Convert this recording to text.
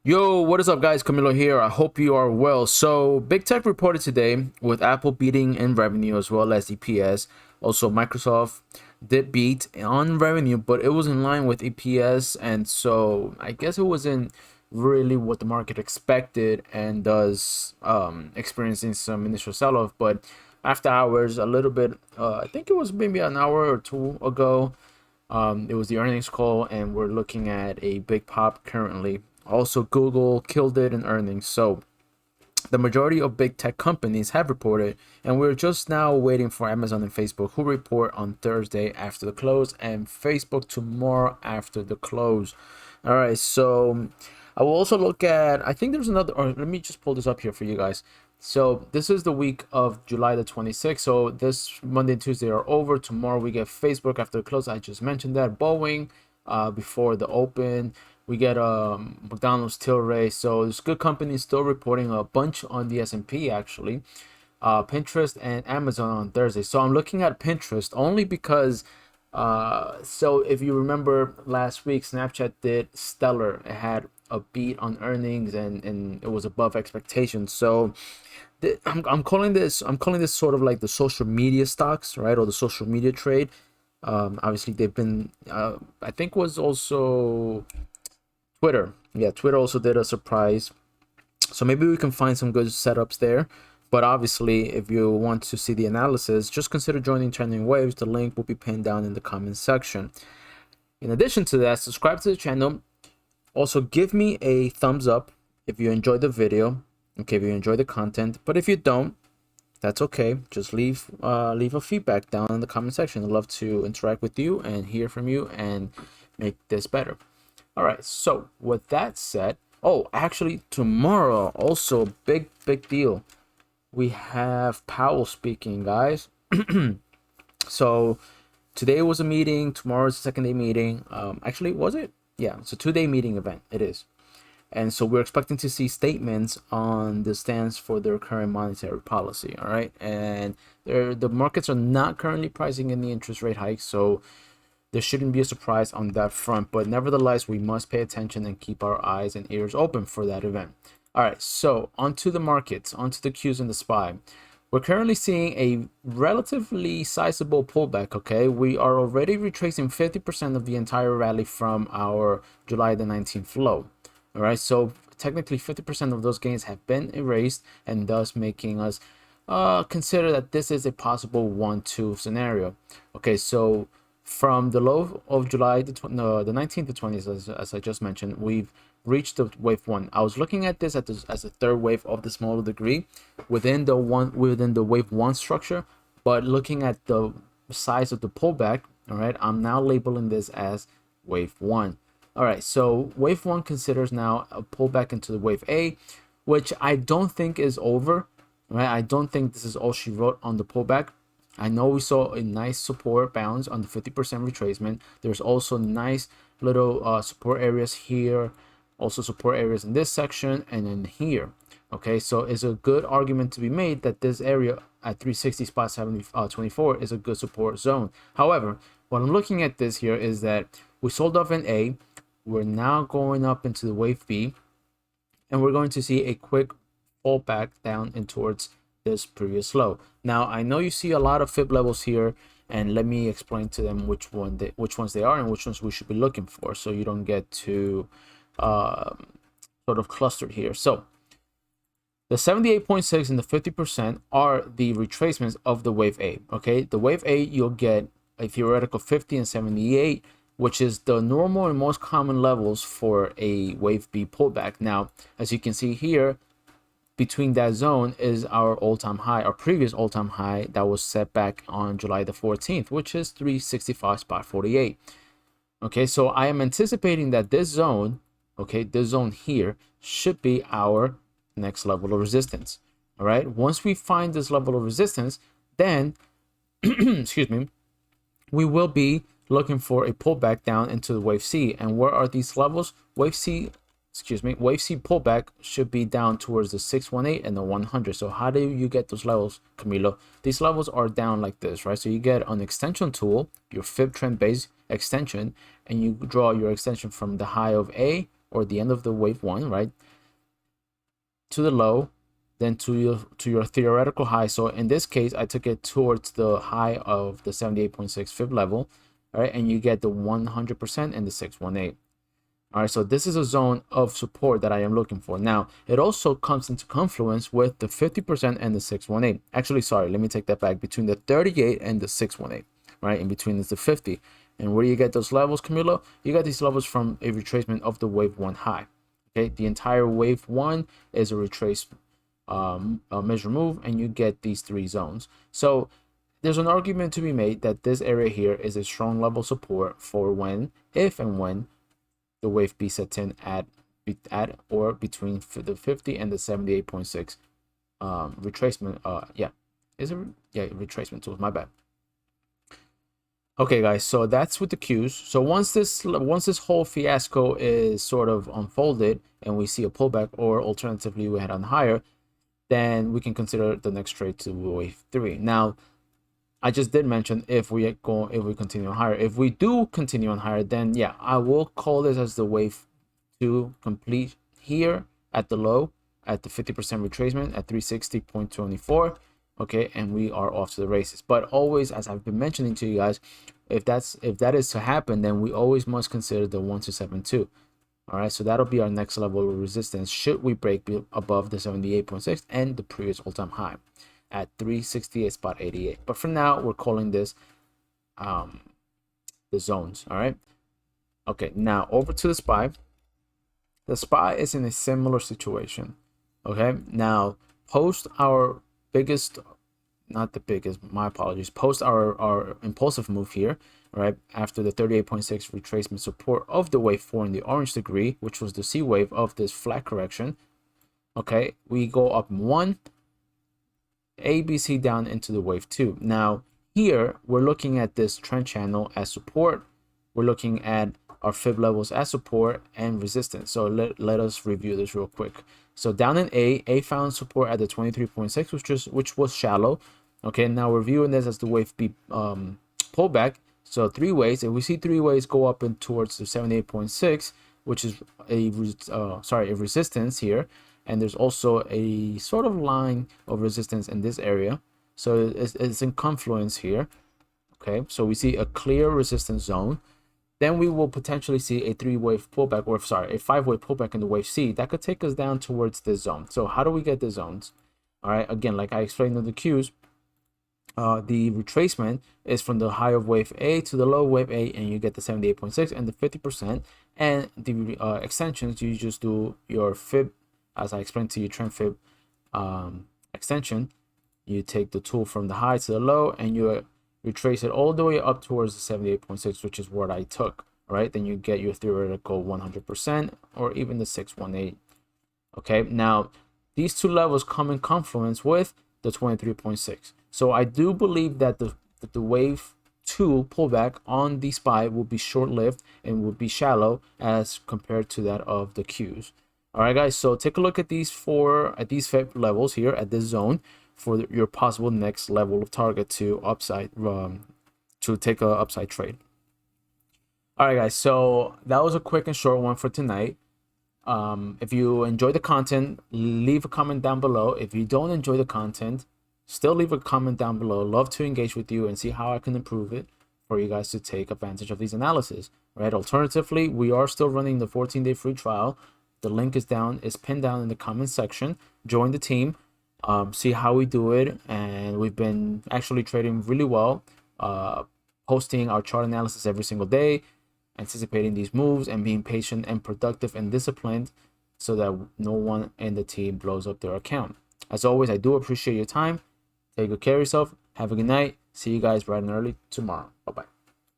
Yo, what is up, guys? Camilo here. I hope you are well. So, Big Tech reported today with Apple beating in revenue as well as EPS. Also, Microsoft did beat on revenue, but it was in line with EPS, and so I guess it wasn't really what the market expected, and does experiencing some initial sell-off. But after hours, a little bit, I think it was maybe an hour or two ago, it was the earnings call, and we're looking at a big pop currently. Also, Google killed it in earnings. So, the majority of big tech companies have reported, and we're just now waiting for Amazon and Facebook, who report on Thursday after the close, and Facebook tomorrow after the close. All right, so I will also look at, I think there's another, or let me just pull this up here for you guys. So this is the week of July the 26th. So this Monday and Tuesday are over. Tomorrow we get Facebook after the close. I just mentioned that. Boeing before the open. We get McDonald's, Tilray. So there's good companies still reporting a bunch on the S&P actually. Pinterest and Amazon on Thursday. So I'm looking at Pinterest only because so if you remember last week, Snapchat did stellar. It had a beat on earnings, and it was above expectations. So I'm calling this sort of like the social media stocks, right? Or the social media trade. Obviously they've been I think was also Twitter. Yeah, Twitter also did a surprise. So maybe we can find some good setups there. But obviously, if you want to see the analysis, just consider joining Trending Waves. The link will be pinned down in the comment section. In addition to that, subscribe to the channel. Also, give me a thumbs up if you enjoyed the video. Okay, if you enjoy the content. But if you don't, that's okay. Just leave a feedback down in the comment section. I'd love to interact with you and hear from you and make this better. All right, so with that said, oh, actually, tomorrow, also big deal. We have Powell speaking, guys. So today was a meeting. Tomorrow's the second day meeting. Actually, was it? Yeah, it's a 2-day meeting event. It is. And so we're expecting to see statements on the stance for their current monetary policy. All right. And the markets are not currently pricing in the interest rate hike. So there shouldn't be a surprise on that front. But nevertheless, we must pay attention and keep our eyes and ears open for that event. All right, so onto the markets, onto the Qs and the SPY. We're currently seeing a relatively sizable pullback, okay? We are already retracing 50% of the entire rally from our July the 19th low. All right, so technically 50% of those gains have been erased, and thus making us consider that this is a possible 1-2 scenario. Okay, so from the low of July the 19th to 20th, as I just mentioned, we've reached the wave one. I was looking at this as a third wave of the smaller degree within the wave one structure, but looking at the size of the pullback, all right, I'm now labeling this as wave one. All right, so wave one considers now a pullback into the wave A, which I don't think is over. Right, I don't think this is all she wrote on the pullback. I know we saw a nice support bounce on the 50% retracement. There's also nice little support areas here, also support areas in this section and in here. Okay, so it's a good argument to be made that this area at 360 spot 24 is a good support zone. However, what I'm looking at this here is that we sold off in A. We're now going up into the wave B, and we're going to see a quick fall back down and towards this previous low. Now I know you see a lot of fib levels here, and let me explain to them which ones they are and which ones we should be looking for, so you don't get too sort of clustered here. So the 78.6 and the 50% are the retracements of the wave A. Okay, the wave A, you'll get a theoretical 50 and 78, which is the normal and most common levels for a wave B pullback. Now, as you can see here, between that zone is our all-time high, our previous all-time high that was set back on July the 14th, which is 365 spot 48. Okay, so I am anticipating that this zone, okay, this zone here should be our next level of resistance. All right, once we find this level of resistance, then excuse me, we will be looking for a pullback down into the wave C. And where are these levels? Wave C pullback should be down towards the 618 and the 100. So how do you get those levels, Camilo? These levels are down like this, right? So you get an extension tool, your fib trend base extension, and you draw your extension from the high of A or the end of the wave 1, right, to the low, then to your theoretical high. So in this case, I took it towards the high of the 78.6 fib level, all right, and you get the 100% and the 618. All right, so this is a zone of support that I am looking for. Now, it also comes into confluence with the 50% and the 618. Actually, sorry, let me take that back. Between the 38 and the 618, right? In between is the 50. And where do you get those levels, Camilo? You got these levels from a retracement of the wave 1 high. Okay, the entire wave 1 is a retrace measure move, and you get these 3 zones. So there's an argument to be made that this area here is a strong level support for when, if and when, the wave B sets in at or between the 50 and the 78.6 retracement. Retracement tools. My bad. Okay, guys. So that's with the cues. So once this whole fiasco is sort of unfolded and we see a pullback, or alternatively we head on higher, then we can consider the next trade to wave 3. Now, I just did mention if we continue on higher. If we do continue on higher, then yeah, I will call this as the wave 2 complete here at the low, at the 50% retracement at 360.24. Okay, and we are off to the races. But always, as I've been mentioning to you guys, if that is to happen, then we always must consider the 1272. All right, so that'll be our next level of resistance should we break above the 78.6 and the previous all-time high at 368.88. But for now, we're calling this the zones. All right. Okay, now over to the SPY. The SPY is in a similar situation. Okay, now post our biggest, not the biggest, my apologies, post our impulsive move here, right, after the 38.6 retracement support of the wave 4 in the orange degree, which was the C wave of this flat correction. Okay, we go up 1, ABC down into the wave 2. Now here we're looking at this trend channel as support. We're looking at our fib levels as support and resistance. So let us review this real quick. So down in A found support at the 23.6, which was shallow. Okay, now we're viewing this as the wave B pullback. So 3 ways. If we see 3 ways go up and towards the 78.6, which is a resistance here, and there's also a sort of line of resistance in this area. So it's in confluence here. Okay, so we see a clear resistance zone. Then we will potentially see a 3-wave pullback, or a 5-wave pullback in the wave C. That could take us down towards this zone. So how do we get the zones? All right, again, like I explained in the cues, the retracement is from the high of wave A to the low of wave A, and you get the 78.6 and the 50%. And the extensions, you just do your fib, as I explained to you, trend fib extension. You take the tool from the high to the low, and you trace it all the way up towards the 78.6, which is what I took. All right, then you get your theoretical 100%, or even the 618. Okay, now these 2 levels come in confluence with the 23.6. So I do believe that the wave 2 pullback on the SPY will be short-lived and will be shallow as compared to that of the Qs. All right, guys, so take a look at these fib levels here at this zone for your possible next level of target to take a upside trade. All right, guys, so that was a quick and short one for tonight. If you enjoy the content, leave a comment down below. If you don't enjoy the content, still leave a comment down below. Love to engage with you and see how I can improve it for you guys to take advantage of these analysis. Right? Alternatively, we are still running the 14-day free trial. The link is pinned down in the comment section. Join the team, see how we do it, and we've been actually trading really well, posting our chart analysis every single day, anticipating these moves, and being patient and productive and disciplined so that no one in the team blows up their account. As always, I do appreciate your time. Take good care of yourself. Have a good night. See you guys bright and early tomorrow.